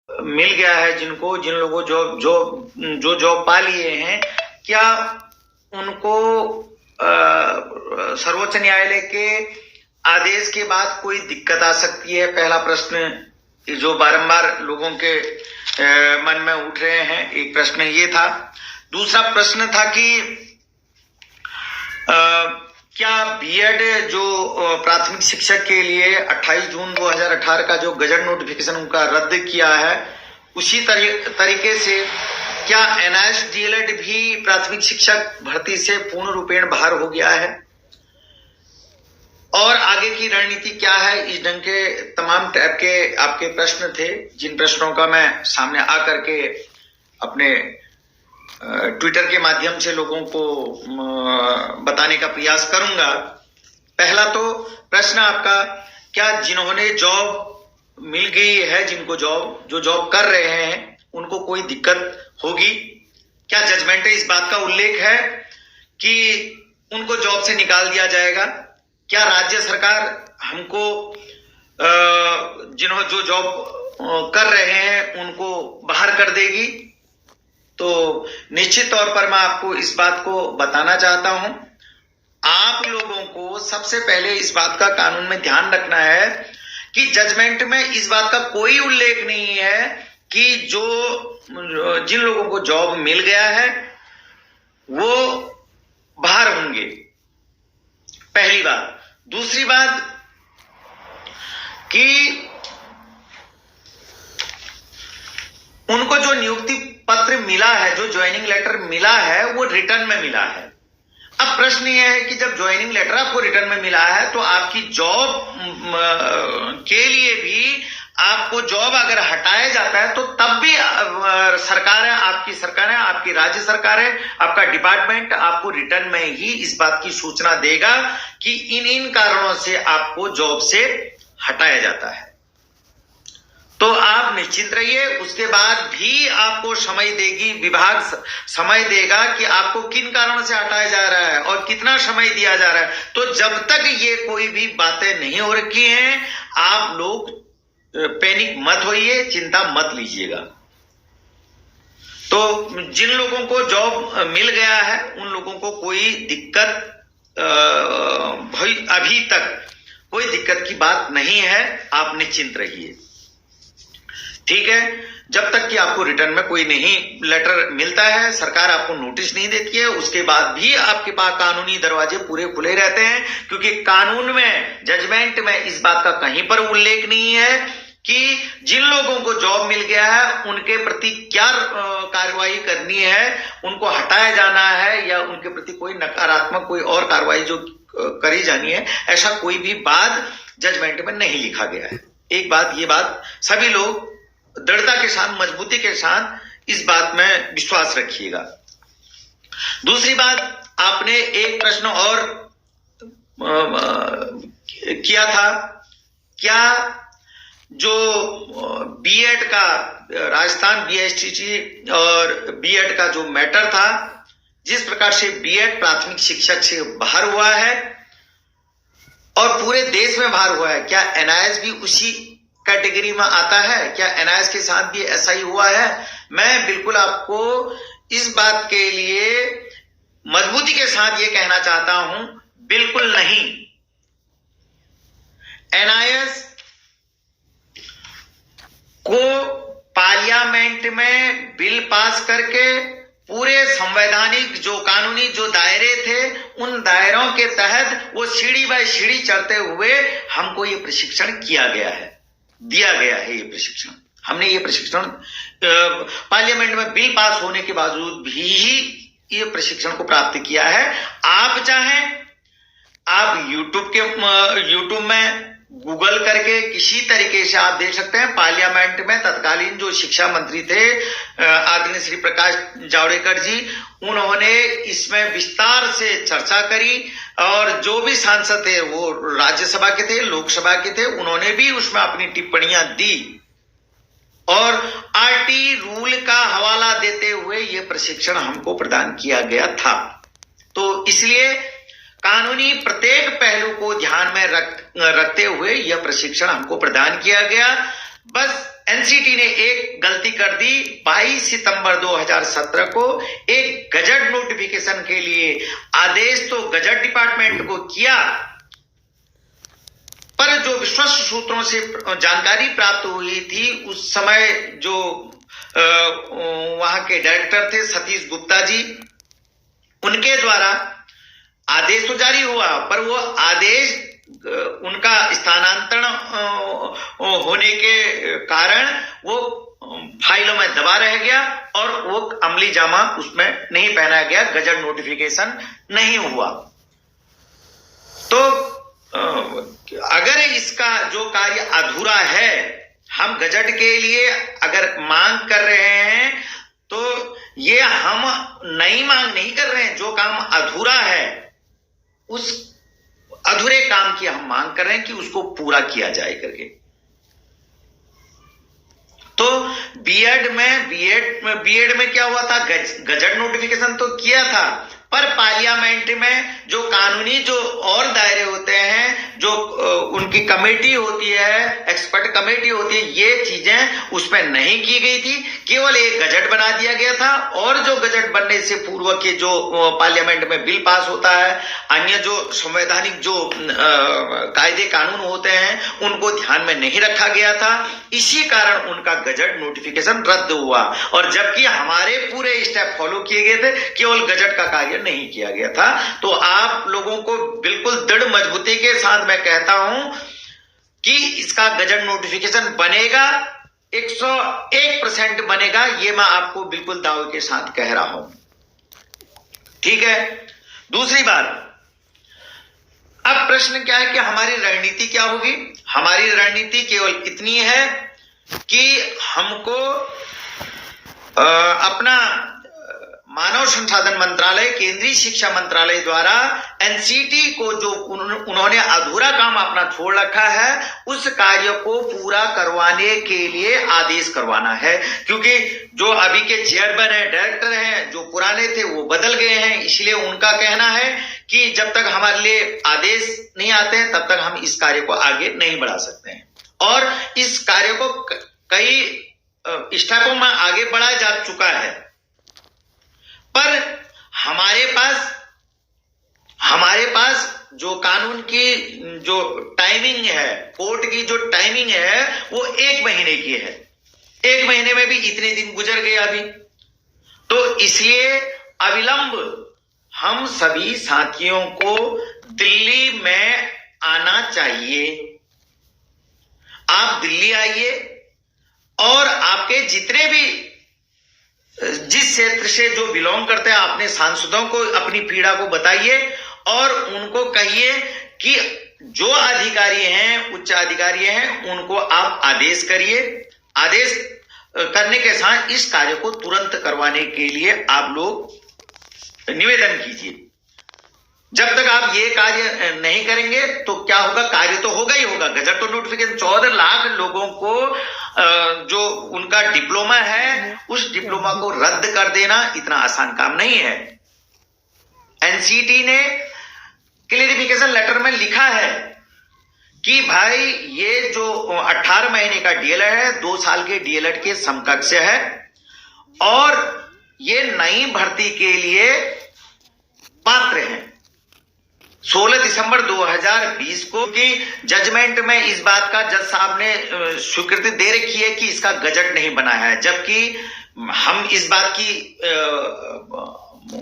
मिल गया है, जिन लोगों जो जॉब पा लिए हैं, क्या उनको सर्वोच्च न्यायालय के आदेश के बाद कोई दिक्कत आ सकती है? पहला प्रश्न जो बारंबार लोगों के मन में उठ रहे हैं, एक प्रश्न ये था। दूसरा प्रश्न था कि क्या बीएड जो प्राथमिक शिक्षक के लिए 28 जून 2018 का जो गजट नोटिफिकेशन उनका रद्द किया है, उसी तरीके से क्या एनआईएस डीएलएड भी प्राथमिक शिक्षक भर्ती से पूर्ण रूपेण बाहर हो गया है? और आगे की रणनीति क्या है? इस ढंग के तमाम टाइप के आपके प्रश्न थे, जिन प्रश्नों का मैं सामने आकर के अपने ट्विटर के माध्यम से लोगों को बताने का प्रयास करूंगा। पहला तो प्रश्न आपका, क्या जिन्होंने जॉब मिल गई है, जिनको जॉब कर रहे हैं, उनको कोई दिक्कत होगी? क्या जजमेंट में इस बात का उल्लेख है कि उनको जॉब से निकाल दिया जाएगा? क्या राज्य सरकार हमको जो जॉब कर रहे हैं उनको बाहर कर देगी? तो निश्चित तौर पर मैं आपको इस बात को बताना चाहता हूं। आप लोगों को सबसे पहले इस बात का कानून में ध्यान रखना है कि जजमेंट में इस बात का कोई उल्लेख नहीं है कि जिन लोगों को जॉब मिल गया है वो बाहर होंगे, पहली बात। दूसरी बात कि उनको जो नियुक्ति पत्र मिला है, जो ज्वाइनिंग लेटर मिला है, वो रिटर्न में मिला है। अब प्रश्न यह है कि जब ज्वाइनिंग लेटर आपको रिटर्न में मिला है तो आपकी जॉब के लिए भी आपको जॉब अगर हटाया जाता है तो तब भी सरकार है, आपकी सरकार है, आपकी राज्य सरकार है, आपका डिपार्टमेंट आपको रिटर्न में ही इस बात की सूचना देगा कि इन कारणों से आपको जॉब से हटाया जाता है। तो आप निश्चिंत रहिए। उसके बाद भी आपको समय देगी विभाग, समय देगा कि आपको किन कारणों से हटाया जा रहा है और कितना समय दिया जा रहा है। तो जब तक ये कोई भी बातें नहीं हो रखी हैं, आप लोग पैनिक मत होइए, चिंता मत लीजिएगा। तो जिन लोगों को जॉब मिल गया है उन लोगों को कोई दिक्कत अभी तक कोई दिक्कत की बात नहीं है, आप निश्चिंत रहिए, ठीक है। जब तक कि आपको रिटर्न में कोई नहीं लेटर मिलता है, सरकार आपको नोटिस नहीं देती है, उसके बाद भी आपके पास कानूनी दरवाजे पूरे खुले रहते हैं, क्योंकि कानून में, जजमेंट में इस बात का कहीं पर उल्लेख नहीं है कि जिन लोगों को जॉब मिल गया है उनके प्रति क्या कार्रवाई करनी है, उनको हटाया जाना है या उनके प्रति कोई नकारात्मक कोई और कार्रवाई जो करी जानी है, ऐसा कोई भी बात जजमेंट में नहीं लिखा गया है। एक बात, ये बात सभी लोग दृढ़ता के साथ, मजबूती के साथ इस बात में विश्वास रखिएगा। दूसरी बात, आपने एक प्रश्न और किया था, क्या जो बीएड का, राजस्थान बीएसटीसी और बीएड का जो मैटर था, जिस प्रकार से बीएड प्राथमिक शिक्षक से बाहर हुआ है और पूरे देश में बाहर हुआ है, क्या एनआईएस भी उसी कैटेगरी में आता है? क्या एनआईएस के साथ भी ऐसा ही हुआ है? मैं बिल्कुल आपको इस बात के लिए मजबूती के साथ ये कहना चाहता हूं, बिल्कुल नहीं। एनआईएस को पार्लियामेंट में बिल पास करके पूरे संवैधानिक जो कानूनी जो दायरे थे, उन दायरों के तहत वो सीढ़ी बाय सीढ़ी चढ़ते हुए हमको ये प्रशिक्षण किया गया है, दिया गया है। ये प्रशिक्षण हमने ये प्रशिक्षण पार्लियामेंट में बिल पास होने के बावजूद भी ये प्रशिक्षण को प्राप्त किया है। आप चाहें, आप यूट्यूब में गूगल करके किसी तरीके से आप देख सकते हैं। पार्लियामेंट में तत्कालीन जो शिक्षा मंत्री थे आदरणीय श्री प्रकाश जावड़ेकर जी, उन्होंने इसमें विस्तार से चर्चा करी और जो भी सांसद थे वो राज्यसभा के थे, लोकसभा के थे, उन्होंने भी उसमें अपनी टिप्पणियां दी और आरटी रूल का हवाला देते हुए यह प्रशिक्षण हमको प्रदान किया गया था। तो इसलिए कानूनी प्रत्येक पहलू को ध्यान में रखते हुए यह प्रशिक्षण हमको प्रदान किया गया। बस एनसीटी ने एक गलती कर दी। 22 सितंबर 2017 को एक गजट नोटिफिकेशन के लिए आदेश तो गजट डिपार्टमेंट को किया, पर जो विश्वस्त सूत्रों से जानकारी प्राप्त हुई थी उस समय जो वहां के डायरेक्टर थे सतीश गुप्ता जी, उनके द्वारा आदेश तो जारी हुआ, पर वो आदेश उनका स्थानांतरण होने के कारण वो फाइलों में दबा रह गया और वो अमली जामा उसमें नहीं पहना गया, गजट नोटिफिकेशन नहीं हुआ। तो अगर इसका जो कार्य अधूरा है, हम गजट के लिए अगर मांग कर रहे हैं तो ये हम नई मांग नहीं कर रहे हैं, जो काम अधूरा है उस अधूरे काम की हम मांग कर रहे हैं कि उसको पूरा किया जाए करके। तो बीएड में क्या हुआ था, गजट नोटिफिकेशन तो किया था, पर पार्लियामेंट में जो कानूनी जो और दायरे होते हैं, जो उनकी कमेटी होती है, एक्सपर्ट कमेटी होती है, ये चीजें उसमें नहीं की गई थी। केवल एक गजट बना दिया गया था और जो गजट बनने से पूर्व के जो पार्लियामेंट में बिल पास होता है, अन्य जो संवैधानिक जो कायदे कानून होते हैं उनको ध्यान में नहीं रखा गया था। इसी कारण उनका गजट नोटिफिकेशन रद्द हुआ, और जबकि हमारे पूरे स्टेप फॉलो किए गए थे, केवल गजट का कार्य नहीं किया गया था। तो आप लोगों को बिल्कुल दृढ़ मजबूती के साथ मैं कहता हूं कि इसका गजट नोटिफिकेशन बनेगा, 101% बनेगा, ये मैं आपको बिल्कुल दावे के साथ कह रहा हूं। ठीक है। दूसरी बात, अब प्रश्न क्या है कि हमारी रणनीति क्या होगी। हमारी रणनीति केवल इतनी है कि हमको अपना मानव संसाधन मंत्रालय, केंद्रीय शिक्षा मंत्रालय द्वारा एनसीटी को जो उन्होंने अधूरा काम अपना छोड़ रखा है, उस कार्य को पूरा करवाने के लिए आदेश करवाना है। क्योंकि जो अभी के चेयरमैन है, डायरेक्टर हैं, जो पुराने थे वो बदल गए हैं, इसलिए उनका कहना है कि जब तक हमारे लिए आदेश नहीं आते हैं तब तक हम इस कार्य को आगे नहीं बढ़ा सकते हैं। और इस कार्य को कई स्टेपों में आगे बढ़ाया जा चुका है, पर हमारे पास जो कानून की जो टाइमिंग है, कोर्ट की जो टाइमिंग है वो 1 महीने की है। 1 महीने में भी इतने दिन गुजर गए अभी। तो इसलिए अविलंब हम सभी साथियों को दिल्ली में आना चाहिए। आप दिल्ली आइए और आपके जितने भी जिस क्षेत्र से जो बिलोंग करते हैं अपने सांसदों को अपनी पीड़ा को बताइए और उनको कहिए कि जो अधिकारी हैं, उच्च अधिकारी हैं, उनको आप आदेश करिए। आदेश करने के साथ इस कार्य को तुरंत करवाने के लिए आप लोग निवेदन कीजिए। जब तक आप ये कार्य नहीं करेंगे तो क्या होगा, कार्य तो होगा ही होगा। गजट तो नोटिफिकेशन 14 लाख लोगों को जो उनका डिप्लोमा है उस डिप्लोमा को रद्द कर देना इतना आसान काम नहीं है। एनसीटी ने क्लेरिफिकेशन लेटर में लिखा है कि भाई ये जो 18 महीने का डीएलएड है 2 साल के डीएलएड के समकक्ष है, और ये नई भर्ती के लिए पात्र हैं। 16 दिसंबर 2020 को की जजमेंट में इस बात का जज साहब ने स्वीकृति दे रखी है कि इसका गजट नहीं बनाया है, जबकि हम इस बात की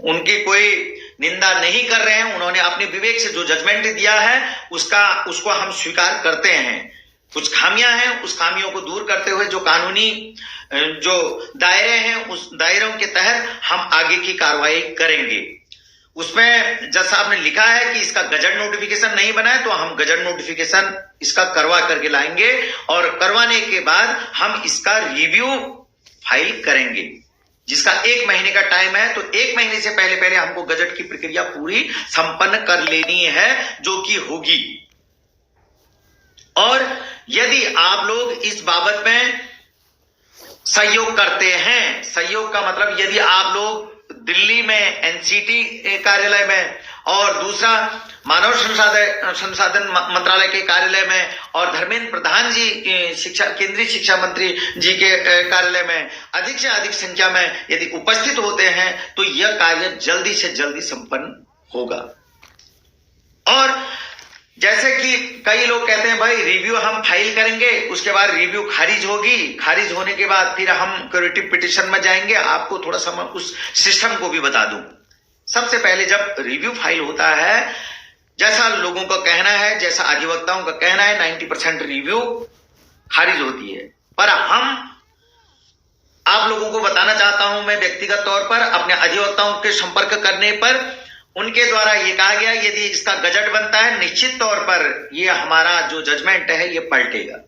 उनकी कोई निंदा नहीं कर रहे हैं। उन्होंने अपने विवेक से जो जजमेंट दिया है उसको हम स्वीकार करते हैं। कुछ खामियां हैं, उस खामियों को दूर करते हुए जो कानूनी जो दायरे हैं उस दायरों के तहत हम आगे की कार्रवाई करेंगे। उसमें जज साहब ने लिखा है कि इसका गजट नोटिफिकेशन नहीं बना है तो हम गजट नोटिफिकेशन इसका करवा करके लाएंगे, और करवाने के बाद हम इसका रिव्यू फाइल करेंगे, जिसका 1 महीने का टाइम है। तो 1 महीने से पहले पहले हमको गजट की प्रक्रिया पूरी संपन्न कर लेनी है, जो कि होगी। और यदि आप लोग इस बाबत में सहयोग करते हैं, सहयोग का मतलब यदि आप लोग दिल्ली में एनसीटी कार्यालय में और दूसरा मानव संसाधन मंत्रालय के कार्यालय में और धर्मेंद्र प्रधान जी केंद्रीय शिक्षा मंत्री जी के कार्यालय में अधिक से अधिक संख्या में यदि उपस्थित होते हैं तो यह कार्य जल्दी से जल्दी संपन्न होगा। और जैसे कि कई लोग कहते हैं भाई रिव्यू हम फाइल करेंगे, उसके बाद रिव्यू खारिज होगी, खारिज होने के बाद फिर हम क्यूरेटिव पिटीशन में जाएंगे। आपको थोड़ा सा मैं उस सिस्टम को भी बता दूं। सबसे पहले जब रिव्यू फाइल होता है, जैसा लोगों का कहना है, जैसा अधिवक्ताओं का कहना है, 90% रिव्यू खारिज होती है। पर आप लोगों को बताना चाहता हूं मैं व्यक्तिगत तौर पर अपने अधिवक्ताओं के संपर्क करने पर उनके द्वारा ये कहा गया यदि इसका गजट बनता है निश्चित तौर पर ये हमारा जो जजमेंट है ये पलटेगा,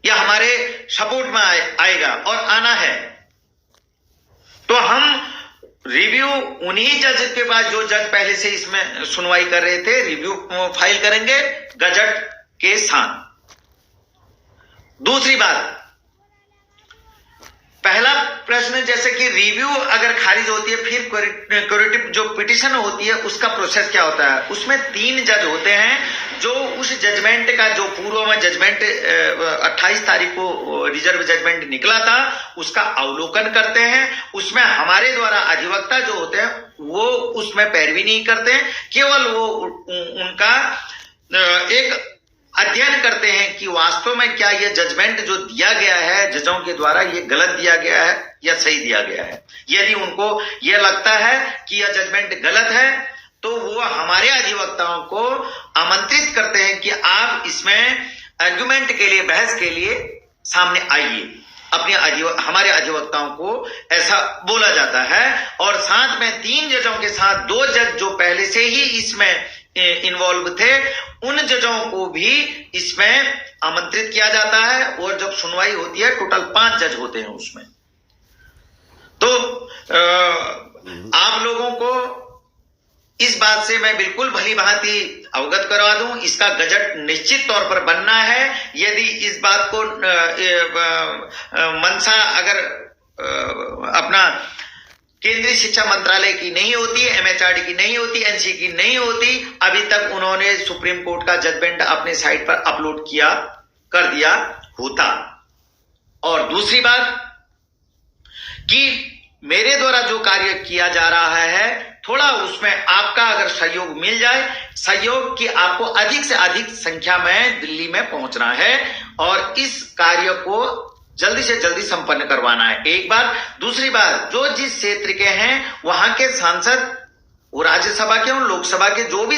यह हमारे सपोर्ट में आएगा और आना है। तो हम रिव्यू उन्हीं जज के पास जो जज पहले से इसमें सुनवाई कर रहे थे रिव्यू फाइल करेंगे गजट के साथ। दूसरी बात, पहला प्रश्न जैसे कि रिव्यू अगर खारिज होती है फिर क्यूरेटिव जो पिटीशन होती है उसका प्रोसेस क्या होता है। उसमें 3 जज होते हैं जो उस जजमेंट का जो पूर्व में जजमेंट 28 तारीख को रिजर्व जजमेंट निकला था उसका अवलोकन करते हैं। उसमें हमारे द्वारा अधिवक्ता जो होते हैं वो उसमें पैरवी नहीं करते हैं, केवल वो उनका एक अध्ययन करते हैं कि वास्तव में क्या यह जजमेंट जो दिया गया है जजों के द्वारा ये गलत दिया गया है या सही दिया गया है। यदि उनको यह लगता है कि यह जजमेंट गलत है तो वो हमारे अधिवक्ताओं को आमंत्रित करते हैं कि आप इसमें आर्गुमेंट के लिए, बहस के लिए सामने आइए। हमारे अधिवक्ताओं को ऐसा बोला जाता है। और साथ में 3 जजों के साथ 2 जज जो पहले से ही इसमें इन्वॉल्व थे उन जजों को भी इसमें आमंत्रित किया जाता है। और जब सुनवाई होती है टोटल 5 जज होते हैं उसमें। तो आप लोगों को इस बात से मैं बिल्कुल भली भांति अवगत करवा दूं, इसका गजट निश्चित तौर पर बनना है। यदि इस बात को मंशा अगर अपना केंद्रीय शिक्षा मंत्रालय की नहीं होती, एमएचआरडी की नहीं होती, एनसी की नहीं होती, अभी तक उन्होंने सुप्रीम कोर्ट का जजमेंट अपने साइट पर अपलोड कर दिया होता। और दूसरी बात कि मेरे द्वारा जो कार्य किया जा रहा है थोड़ा उसमें आपका अगर सहयोग मिल जाए, सहयोग कि आपको अधिक से अधिक संख्या में दिल्ली में पहुंचना है और इस कार्य को जल्दी से जल्दी संपन्न करवाना है। एक बात। दूसरी बात, जो जिस क्षेत्र के हैं वहां के सांसद, वो राज्यसभा के और लोकसभा के जो भी